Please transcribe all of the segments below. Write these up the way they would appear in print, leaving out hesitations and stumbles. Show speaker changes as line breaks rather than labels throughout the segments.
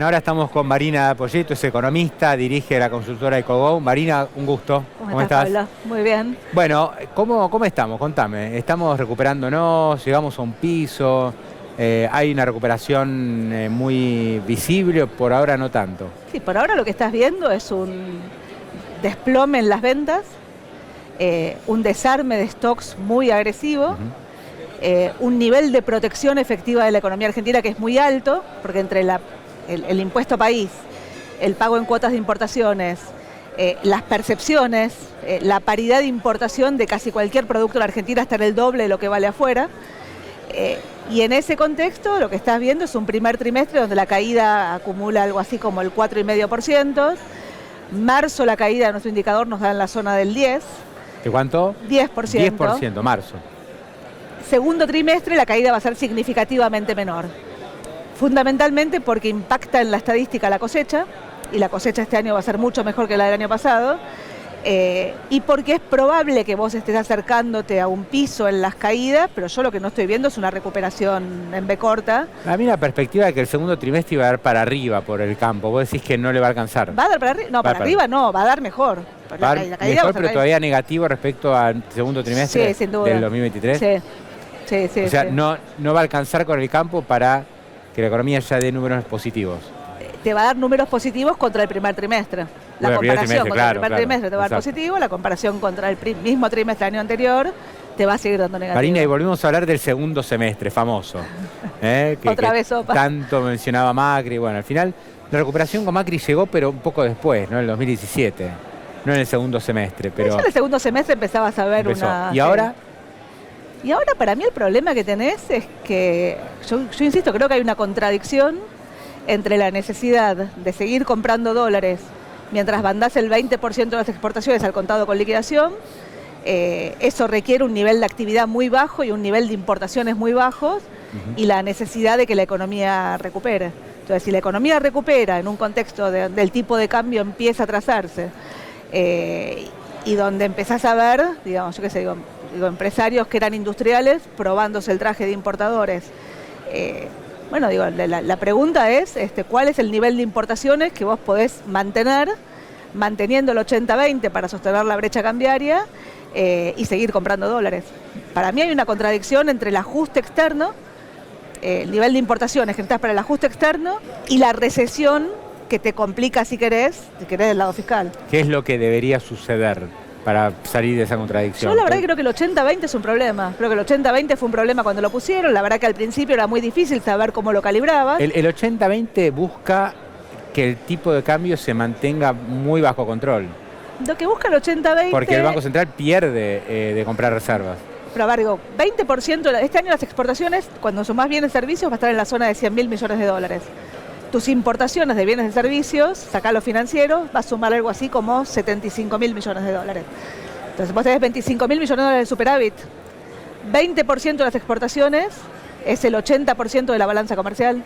Ahora estamos con Marina Poyetto, es economista, dirige la consultora EcoGo. Marina, un gusto.
¿Cómo estás, Pablo? Muy bien.
Bueno, ¿cómo estamos? Contame. ¿Estamos recuperándonos? ¿Llegamos a un piso? ¿Hay una recuperación muy visible o por ahora no tanto?
Sí, por ahora lo que estás viendo es un desplome en las ventas, un desarme de stocks muy agresivo, un nivel de protección efectiva de la economía argentina que es muy alto, porque entre el impuesto país, el pago en cuotas de importaciones, las percepciones, la paridad de importación de casi cualquier producto en Argentina está en el doble de lo que vale afuera. Y en ese contexto lo que estás viendo es un primer trimestre donde la caída acumula algo así como el 4,5%. Marzo la caída de nuestro indicador nos da en la zona del 10%.
¿De cuánto?
10%.
10%, marzo.
Segundo trimestre la caída va a ser significativamente menor. Fundamentalmente porque impacta en la estadística la cosecha, y la cosecha este año va a ser mucho mejor que la del año pasado, y porque es probable que vos estés acercándote a un piso en las caídas, pero yo lo que no estoy viendo es una recuperación en B corta.
A mí la perspectiva de que el segundo trimestre iba a dar para arriba por el campo. Vos decís que no le va a alcanzar.
¿Va a dar para arriba? No, para arriba no, va a dar mejor.
Va a dar mejor, pero todavía negativo respecto al segundo trimestre
sin duda.
del 2023.
Sí.
O sea, no va a alcanzar con el campo para que la economía ya dé números positivos.
Te va a dar números positivos contra el primer trimestre. La comparación contra el primer trimestre te va a dar positivo, la comparación contra el mismo trimestre del año anterior te va a seguir dando negativo.
Marina, y volvimos a hablar del segundo semestre, famoso.
Otra vez sopa.
Tanto mencionaba Macri. Bueno, al final la recuperación con Macri llegó, pero un poco después, ¿no? En el 2017. No en el segundo semestre, pero...
Ya en el segundo semestre empezabas a ver una...
¿Y ahora?
Y ahora para mí el problema que tenés es que, yo insisto, creo que hay una contradicción entre la necesidad de seguir comprando dólares mientras mandás el 20% de las exportaciones al contado con liquidación. Eso requiere un nivel de actividad muy bajo y un nivel de importaciones muy bajos, y la necesidad de que la economía recupere. Entonces, si la economía recupera en un contexto del tipo de cambio empieza a trazarse, y donde empezás a ver, digamos, yo qué sé, digo, empresarios que eran industriales probándose el traje de importadores. Bueno, digo, la pregunta es, ¿cuál es el nivel de importaciones que vos podés mantener, manteniendo el 80-20 para sostener la brecha cambiaria y seguir comprando dólares? Para mí hay una contradicción entre el ajuste externo, el nivel de importaciones que necesitas para el ajuste externo, y la recesión que te complica si querés del lado fiscal.
¿Qué es lo que debería suceder para salir de esa contradicción?
Yo la verdad que creo que el 80-20 es un problema. Creo que el 80-20 fue un problema cuando lo pusieron. La verdad que al principio era muy difícil saber cómo lo calibraban.
El 80-20 busca que el tipo de cambio se mantenga muy bajo control.
Lo que busca el 80-20...
Porque el Banco Central pierde de comprar reservas.
Pero a ver, digo, 20%, este año las exportaciones, cuando sumás bienes y servicios, va a estar en la zona de 100.000 millones de dólares. Tus importaciones de bienes y servicios, sacá lo financiero, va a sumar algo así como 75.000 millones de dólares. Entonces vos tenés 25.000 millones de dólares de superávit. 20% de las exportaciones es el 80% de la balanza comercial.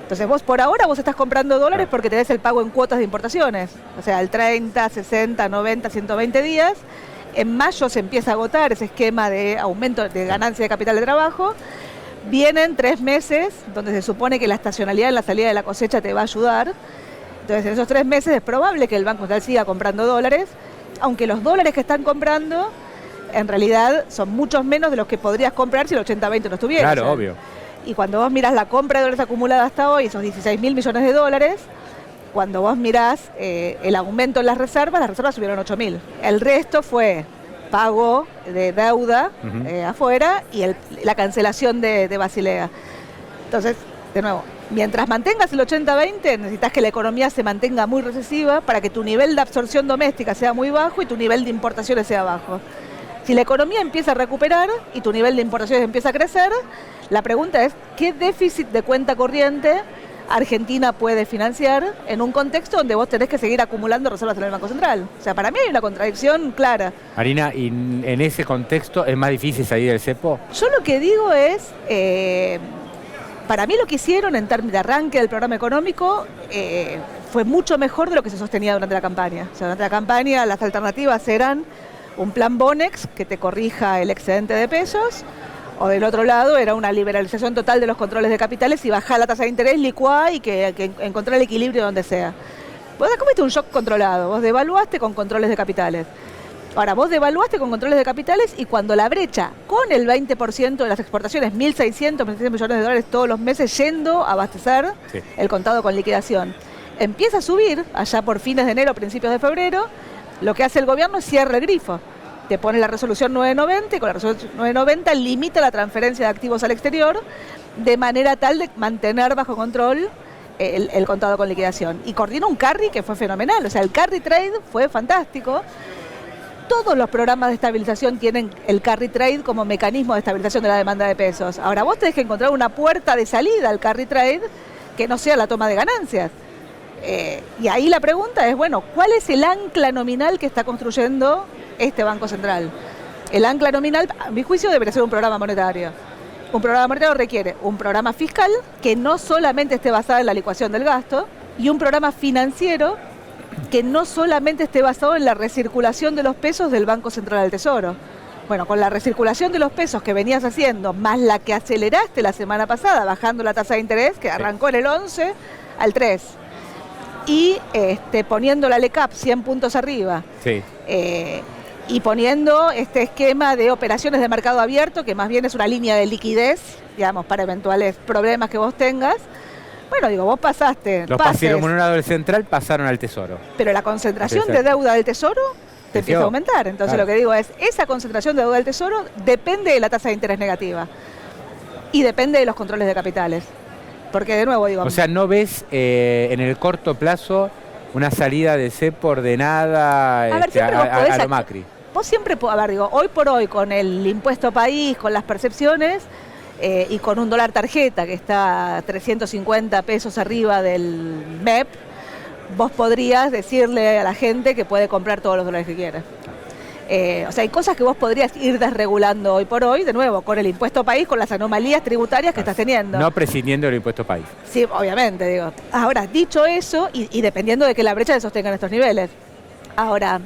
Entonces vos por ahora estás comprando dólares porque tenés el pago en cuotas de importaciones. O sea, el 30, 60, 90, 120 días. En mayo se empieza a agotar ese esquema de aumento de ganancia de capital de trabajo. Vienen 3 meses donde se supone que la estacionalidad en la salida de la cosecha te va a ayudar. Entonces, en esos 3 meses es probable que el Banco Central siga comprando dólares, aunque los dólares que están comprando en realidad son muchos menos de los que podrías comprar si el 80-20 no estuviera.
Claro, obvio.
Y cuando vos mirás la compra de dólares acumulada hasta hoy, esos 16.000 millones de dólares, cuando vos mirás el aumento en las reservas subieron 8.000. El resto fue pago de deuda afuera y la cancelación de Basilea. Entonces, de nuevo, mientras mantengas el 80-20, necesitas que la economía se mantenga muy recesiva para que tu nivel de absorción doméstica sea muy bajo y tu nivel de importaciones sea bajo. Si la economía empieza a recuperar y tu nivel de importaciones empieza a crecer, la pregunta es, ¿qué déficit de cuenta corriente Argentina puede financiar en un contexto donde vos tenés que seguir acumulando reservas en el Banco Central? O sea, para mí hay una contradicción clara.
Marina, ¿y en ese contexto es más difícil salir del cepo?
Yo lo que digo es, para mí lo que hicieron en términos de arranque del programa económico fue mucho mejor de lo que se sostenía durante la campaña. O sea, durante la campaña las alternativas eran un plan Bonex que te corrija el excedente de pesos, O del otro lado era una liberalización total de los controles de capitales y bajar la tasa de interés, licuar y que encontrar el equilibrio donde sea. Vos comiste un shock controlado, vos devaluaste con controles de capitales. Ahora, vos devaluaste con controles de capitales y cuando la brecha con el 20% de las exportaciones, 1.600 millones de dólares todos los meses yendo a abastecer el contado con liquidación, empieza a subir allá por fines de enero, principios de febrero, lo que hace el gobierno es cierra el grifo. Te pone la resolución 990 y con la resolución 990 limita la transferencia de activos al exterior de manera tal de mantener bajo control el contado con liquidación. Y coordina un carry que fue fenomenal, o sea, el carry trade fue fantástico. Todos los programas de estabilización tienen el carry trade como mecanismo de estabilización de la demanda de pesos. Ahora vos tenés que encontrar una puerta de salida al carry trade que no sea la toma de ganancias. Y ahí la pregunta es, bueno, ¿cuál es el ancla nominal que está construyendo este Banco Central? El ancla nominal, a mi juicio, debería ser un programa monetario. Un programa monetario requiere un programa fiscal que no solamente esté basado en la licuación del gasto y un programa financiero que no solamente esté basado en la recirculación de los pesos del Banco Central del Tesoro. Bueno, con la recirculación de los pesos que venías haciendo, más la que aceleraste la semana pasada, bajando la tasa de interés, que arrancó en el 11 al 3, y poniendo la LECAP 100 puntos arriba, y poniendo este esquema de operaciones de mercado abierto, que más bien es una línea de liquidez, digamos, para eventuales problemas que vos tengas. Bueno, digo, vos pasaste...
Los pases moneda del central pasaron al Tesoro.
Pero la concentración de deuda del Tesoro te empieza a aumentar. Entonces lo que digo es, esa concentración de deuda del Tesoro depende de la tasa de interés negativa. Y depende de los controles de capitales. Porque de nuevo digo...
O sea, ¿no ves en el corto plazo una salida de cepo ordenada a lo Macri?
Vos siempre, a ver, digo, hoy por hoy con el impuesto país, con las percepciones y con un dólar tarjeta que está 350 pesos arriba del MEP, vos podrías decirle a la gente que puede comprar todos los dólares que quiera. O sea, hay cosas que vos podrías ir desregulando hoy por hoy, de nuevo, con el impuesto país, con las anomalías tributarias que estás teniendo.
No prescindiendo del impuesto país.
Sí, obviamente, digo. Ahora, dicho eso, y dependiendo de que la brecha se sostenga en estos niveles. Ahora,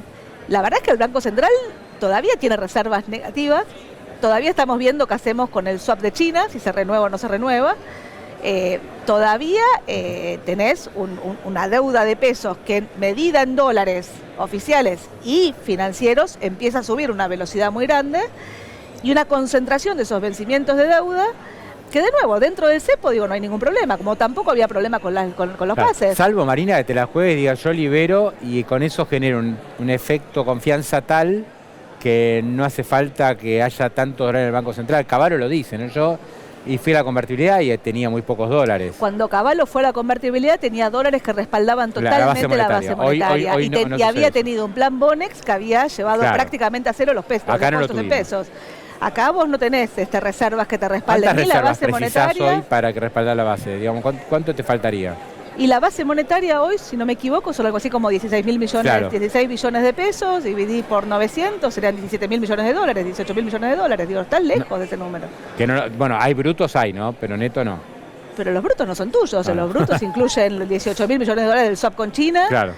la verdad es que el Banco Central todavía tiene reservas negativas, todavía estamos viendo qué hacemos con el swap de China, si se renueva o no se renueva. Todavía tenés una deuda de pesos que medida en dólares oficiales y financieros empieza a subir a una velocidad muy grande y una concentración de esos vencimientos de deuda que de nuevo dentro del cepo digo no hay ningún problema, como tampoco había problema con los pases.
Salvo Marina que te la juegues y digas yo libero y con eso genera un efecto confianza tal que no hace falta que haya tanto dólar en el Banco Central. Cavallo lo dice, ¿no? Yo y fui a la convertibilidad y tenía muy pocos dólares.
Cuando Cavallo fue a la convertibilidad tenía dólares que respaldaban totalmente la base monetaria.
Hoy
y había tenido un plan Bonex que había llevado prácticamente a cero los pesos,
acá
los
costos
en pesos. Acá vos no tenés reservas que te respalden ni la base monetaria.
Hoy para que respaldar la base? Digamos, ¿cuánto te faltaría?
Y la base monetaria hoy, si no me equivoco, son algo así como 16.000 millones, 16 billones de pesos, dividí por 900, serían 17.000 millones de dólares, 18.000 millones de dólares. Digo, estás lejos de ese número.
Que no, bueno, hay brutos, ¿no? Pero neto no.
Pero los brutos no son tuyos, los brutos incluyen los 18.000 millones de dólares del swap con China,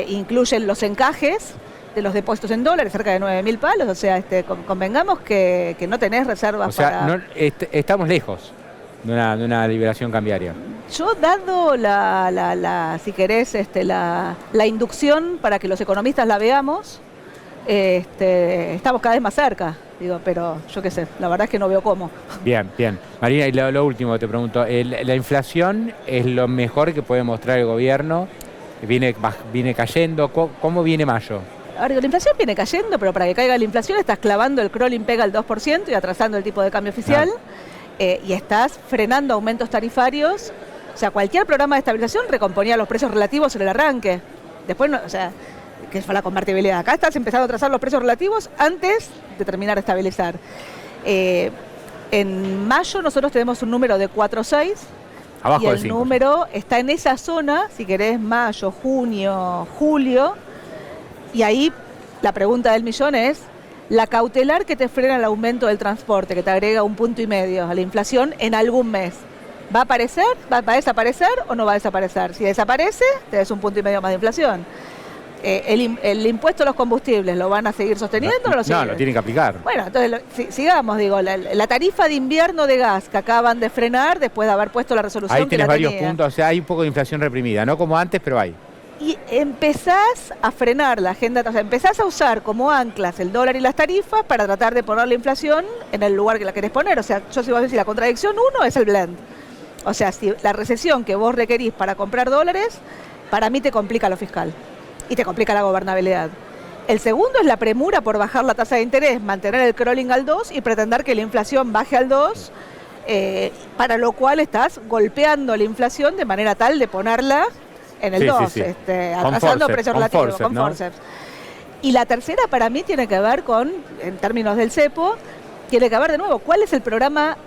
incluyen los encajes de los depósitos en dólares, cerca de 9.000 palos, o sea, convengamos que no tenés reservas
o sea, para... estamos lejos de una liberación cambiaria.
Yo, dado si querés, la inducción para que los economistas la veamos, estamos cada vez más cerca, digo, pero yo qué sé, la verdad es que no veo cómo.
Bien. Marina, y lo último te pregunto, ¿la inflación es lo mejor que puede mostrar el gobierno? ¿Viene cayendo? ¿Cómo viene mayo?
Ahora, la inflación viene cayendo, pero para que caiga la inflación estás clavando el crawling pega al 2% y atrasando el tipo de cambio oficial, y estás frenando aumentos tarifarios. O sea, cualquier programa de estabilización recomponía los precios relativos en el arranque. Después, no, o sea, que fue la convertibilidad. Acá estás empezando a trazar los precios relativos antes de terminar de estabilizar. En mayo nosotros tenemos un número de 4.6.
Abajo
y el
del 5.
número está en esa zona, si querés, mayo, junio, julio. Y ahí la pregunta del millón es, la cautelar que te frena el aumento del transporte, que te agrega 1,5 puntos a la inflación en algún mes. ¿Va a aparecer? ¿Va a desaparecer o no va a desaparecer? Si desaparece, te des 1,5 puntos más de inflación. el impuesto a los combustibles, ¿lo van a seguir sosteniendo o no lo siguen?
No, lo tienen que aplicar.
Bueno, entonces, sigamos, digo, la tarifa de invierno de gas que acaban de frenar después de haber puesto la resolución
Ahí
que
tenés
la
varios
tenía.
puntos, o sea, hay un poco de inflación reprimida, no como antes, pero hay.
Y empezás a frenar la agenda, o sea, empezás a usar como anclas el dólar y las tarifas para tratar de poner la inflación en el lugar que la querés poner. O sea, yo si vos decís la contradicción, uno es el blend. O sea, si la recesión que vos requerís para comprar dólares, para mí te complica lo fiscal y te complica la gobernabilidad. El segundo es la premura por bajar la tasa de interés, mantener el crawling al 2 y pretender que la inflación baje al 2, para lo cual estás golpeando la inflación de manera tal de ponerla en el 2, atrasando precios relativos, con forceps. Y la tercera para mí tiene que ver con, en términos del cepo, tiene que ver de nuevo, ¿cuál es el programa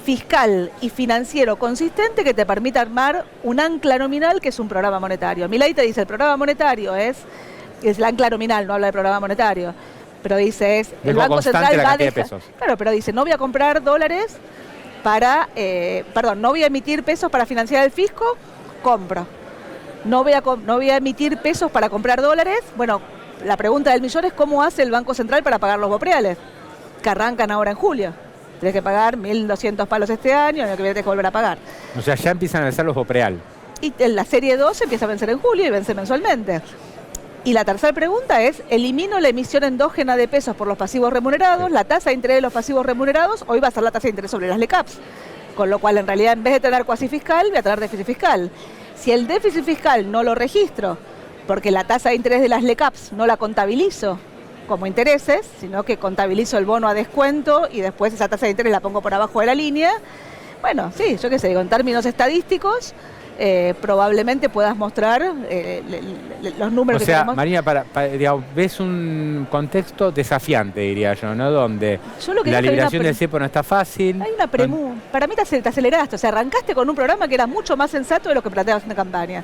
fiscal y financiero consistente que te permita armar un ancla nominal que es un programa monetario? Milei te dice, el programa monetario es el ancla nominal, no habla de programa monetario, pero dice, el Banco Central va a dejar, claro, pero dice, no voy a comprar dólares para, no voy a emitir pesos para financiar el fisco, compro. No voy a emitir pesos para comprar dólares. Bueno, la pregunta del millón es cómo hace el Banco Central para pagar los bopreales, que arrancan ahora en julio. Tienes que pagar 1.200 palos este año, el año que viene tienes que volver a pagar.
O sea, ya empiezan a vencer los bopreal.
Y en la serie 2 empieza a vencer en julio y vence mensualmente. Y la tercera pregunta es, elimino la emisión endógena de pesos por los pasivos remunerados, la tasa de interés de los pasivos remunerados, hoy va a ser la tasa de interés sobre las LECAPs. Con lo cual, en realidad, en vez de tener cuasi fiscal, voy a tener déficit fiscal. Si el déficit fiscal no lo registro, porque la tasa de interés de las LECAPs no la contabilizo como intereses, sino que contabilizo el bono a descuento y después esa tasa de interés la pongo por abajo de la línea, bueno, sí, yo qué sé, digo, en términos estadísticos, probablemente puedas mostrar los números
que tenemos.
O sea,
Marina, digamos, ves un contexto desafiante, diría yo, ¿no? Donde la liberación del cepo no está fácil.
Hay una para mí te aceleraste, o sea, arrancaste con un programa que era mucho más sensato de lo que planteabas en la campaña.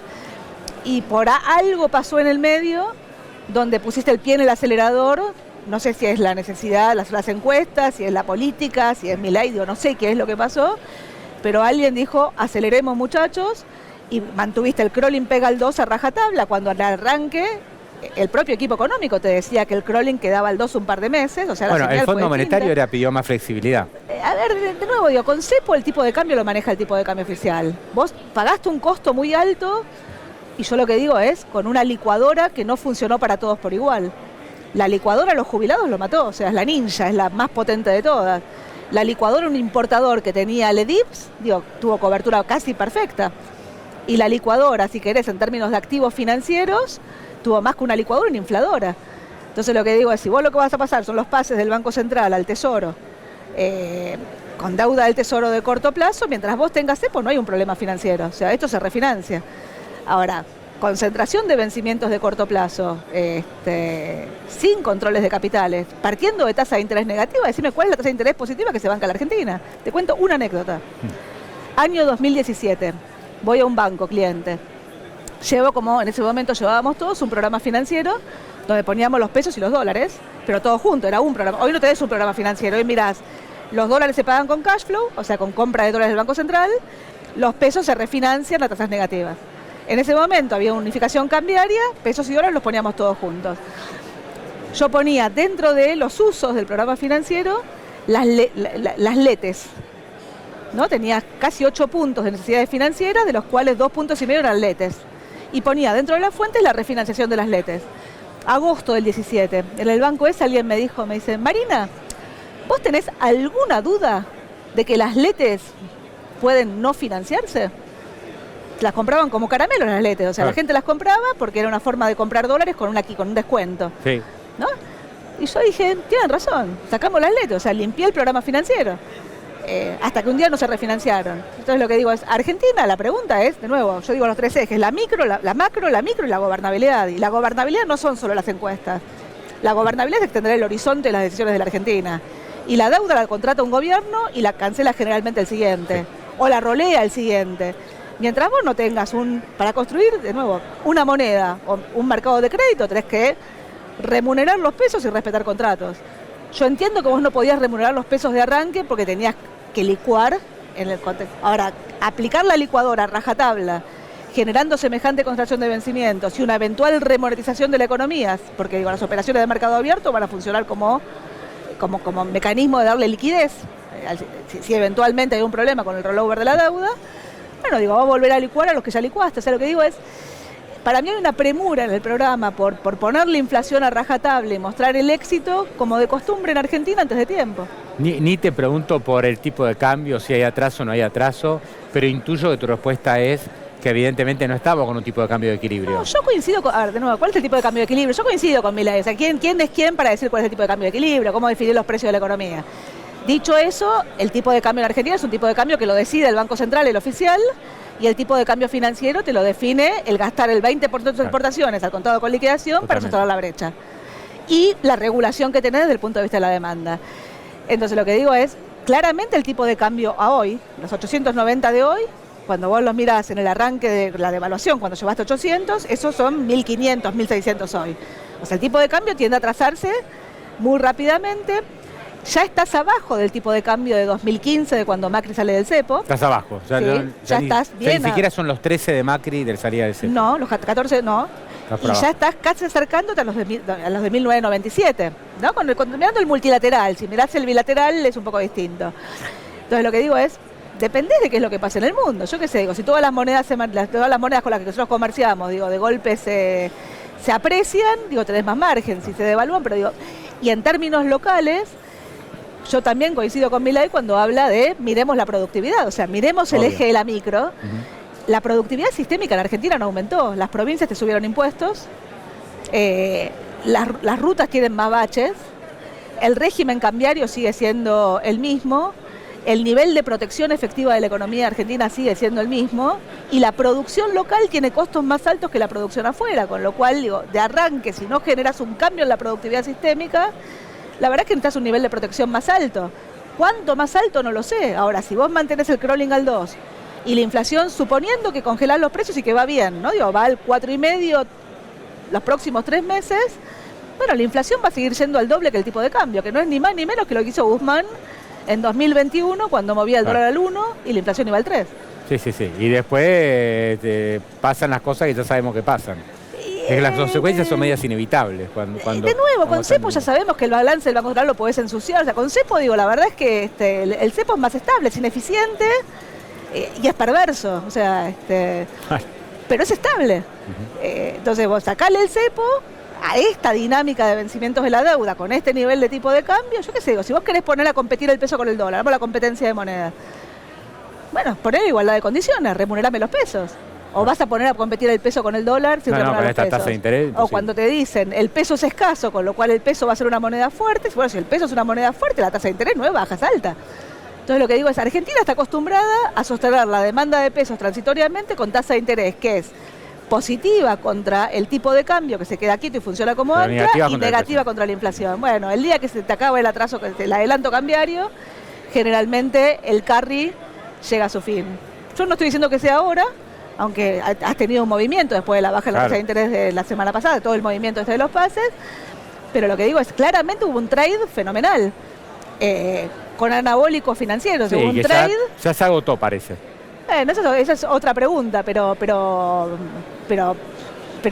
Y por algo pasó en el medio, donde pusiste el pie en el acelerador, no sé si es la necesidad, las encuestas, si es la política, si es Milei, no sé qué es lo que pasó, pero alguien dijo, aceleremos muchachos, y mantuviste el crawling pega al 2 a rajatabla, cuando al arranque el propio equipo económico te decía que el crawling quedaba al 2 un par de meses. O sea,
bueno, el Fondo Monetario pidió más flexibilidad.
A ver, de nuevo, digo, con cepo el tipo de cambio lo maneja el tipo de cambio oficial. Vos pagaste un costo muy alto, y yo lo que digo es, con una licuadora que no funcionó para todos por igual. La licuadora a los jubilados lo mató, o sea, es la ninja, es la más potente de todas. La licuadora, un importador que tenía LEDIPS, tuvo cobertura casi perfecta. Y la licuadora, si querés, en términos de activos financieros, tuvo más que una licuadora, una infladora. Entonces lo que digo es, si vos lo que vas a pasar son los pases del Banco Central al Tesoro, con deuda del Tesoro de corto plazo, mientras vos tengas cepo no hay un problema financiero. O sea, esto se refinancia. Ahora, concentración de vencimientos de corto plazo, sin controles de capitales, partiendo de tasa de interés negativa, decime cuál es la tasa de interés positiva que se banca la Argentina. Te cuento una anécdota. Año 2017, voy a un banco cliente. En ese momento llevábamos todos un programa financiero donde poníamos los pesos y los dólares, pero todo junto, era un programa. Hoy no tenés un programa financiero, hoy mirás, los dólares se pagan con cash flow, o sea, con compra de dólares del Banco Central, los pesos se refinancian a tasas negativas. En ese momento había unificación cambiaria, pesos y dólares los poníamos todos juntos. Yo ponía dentro de los usos del programa financiero las LETES, ¿no? Tenía casi 8 puntos de necesidades financieras, de los cuales 2,5 puntos eran LETES. Y ponía dentro de las fuentes la refinanciación de las LETES. Agosto del 17, en el banco ese alguien me dice, Marina, ¿vos tenés alguna duda de que las LETES pueden no financiarse? Las compraban como caramelos las LETES, o sea, la gente las compraba porque era una forma de comprar dólares con un descuento.
Sí.
¿No? Y yo dije, tienen razón, sacamos las LETES, o sea, limpié el programa financiero. Hasta que un día no se refinanciaron. Entonces lo que digo es, Argentina, la pregunta es, de nuevo, yo digo los 3 ejes, la macro, la micro y la gobernabilidad. Y la gobernabilidad no son solo las encuestas. La gobernabilidad es extender el horizonte de las decisiones de la Argentina. Y la deuda la contrata un gobierno y la cancela generalmente el siguiente. Sí. O la rolea el siguiente. Mientras vos no tengas para construir, de nuevo, una moneda o un mercado de crédito, tenés que remunerar los pesos y respetar contratos. Yo entiendo que vos no podías remunerar los pesos de arranque porque tenías que licuar en el contexto. Ahora, aplicar la licuadora a rajatabla, generando semejante contracción de vencimientos y una eventual remonetización de la economía, porque digo, las operaciones de mercado abierto van a funcionar como mecanismo de darle liquidez, si eventualmente hay un problema con el rollover de la deuda, bueno, digo, vamos a volver a licuar a los que ya licuaste. O sea, lo que digo es, para mí hay una premura en el programa por poner la inflación a rajatabla y mostrar el éxito como de costumbre en Argentina antes de tiempo.
Ni te pregunto por el tipo de cambio, si hay atraso o no hay atraso, pero intuyo que tu respuesta es que evidentemente no estamos con un tipo de cambio de equilibrio.
No, yo coincido con... A ver, de nuevo, ¿cuál es el tipo de cambio de equilibrio? Yo coincido con Milei. O sea, ¿quién es quién para decir cuál es el tipo de cambio de equilibrio? ¿Cómo definir los precios de la economía? Dicho eso, el tipo de cambio en Argentina es un tipo de cambio que lo decide el Banco Central, el oficial, y el tipo de cambio financiero te lo define el gastar el 20% de exportaciones al contado con liquidación para sostener la brecha. Y la regulación que tenés desde el punto de vista de la demanda. Entonces lo que digo es, claramente el tipo de cambio a hoy, los 890 de hoy, cuando vos los mirás en el arranque de la devaluación, cuando llevaste 800, esos son 1.500, 1.600 hoy. O sea, el tipo de cambio tiende a atrasarse muy rápidamente. Ya estás abajo del tipo de cambio de 2015, de cuando Macri sale del cepo.
Estás abajo.
Ya estás bien.
Ni siquiera son los 13 de Macri del salida del cepo.
No, los 14 no. Y ya estás casi acercándote a los de 1997, ¿no? Mirando el multilateral, si mirás el bilateral es un poco distinto. Entonces lo que digo es, depende de qué es lo que pasa en el mundo. Yo qué sé, digo, si todas las monedas con las que nosotros comerciamos, digo, de golpe se aprecian, digo, tenés más margen, si se devalúan, pero digo, y en términos locales, yo también coincido con Milei cuando habla de miremos la productividad, o sea, miremos el eje de la micro. La productividad sistémica en Argentina no aumentó, las provincias te subieron impuestos, las rutas tienen más baches, el régimen cambiario sigue siendo el mismo, el nivel de protección efectiva de la economía argentina sigue siendo el mismo y la producción local tiene costos más altos que la producción afuera, con lo cual, digo, de arranque, si no generas un cambio en la productividad sistémica, la verdad es que necesitas un nivel de protección más alto. ¿Cuánto más alto? No lo sé. Ahora, si vos mantenés el crawling al 2 y la inflación, suponiendo que congelás los precios y que va bien, ¿no? Digo, va al 4,5 los próximos 3 meses, bueno, la inflación va a seguir yendo al doble que el tipo de cambio, que no es ni más ni menos que lo que hizo Guzmán en 2021 cuando movía el dólar al 1 y la inflación iba al 3.
Sí. Y después pasan las cosas que ya sabemos que pasan. Es que las consecuencias son medias inevitables.
De nuevo, con cepo ya sabemos que el balance del Banco Central lo podés ensuciar. O sea, con cepo, digo, la verdad es que el cepo es más estable, es ineficiente y es perverso. O sea, pero es estable. Entonces vos sacale el cepo a esta dinámica de vencimientos de la deuda, con este nivel de tipo de cambio, yo qué sé, digo, si vos querés poner a competir el peso con el dólar, vamos a la competencia de moneda. Bueno, poner igualdad de condiciones, remunerame los pesos. O vas a poner a competir el peso con el dólar sin remunerar los pesos. Tasa de interés, o cuando te dicen el peso es escaso, con lo cual el peso va a ser una moneda fuerte. Bueno, si el peso es una moneda fuerte, la tasa de interés no es baja, es alta. Entonces lo que digo es, Argentina está acostumbrada a sostener la demanda de pesos transitoriamente con tasa de interés, que es positiva contra el tipo de cambio que se queda quieto y funciona como ancla, y negativa contra la inflación. Bueno, el día que se te acaba el atraso, el adelanto cambiario, generalmente el carry llega a su fin. Yo no estoy diciendo que sea ahora, aunque has tenido un movimiento después de la baja de la tasa de interés de la semana pasada, todo el movimiento de los pases, pero lo que digo es, claramente hubo un trade fenomenal, con anabólicos financieros,
sí,
hubo un trade...
Ya se agotó, parece.
Esa es otra pregunta, pero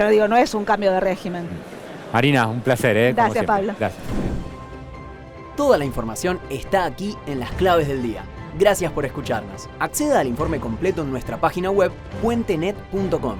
digo, no es un cambio de régimen.
Marina, un placer,
Gracias, Pablo.
Gracias.
Toda la información está aquí en Las Claves del Día. Gracias por escucharnos. Acceda al informe completo en nuestra página web puentenet.com.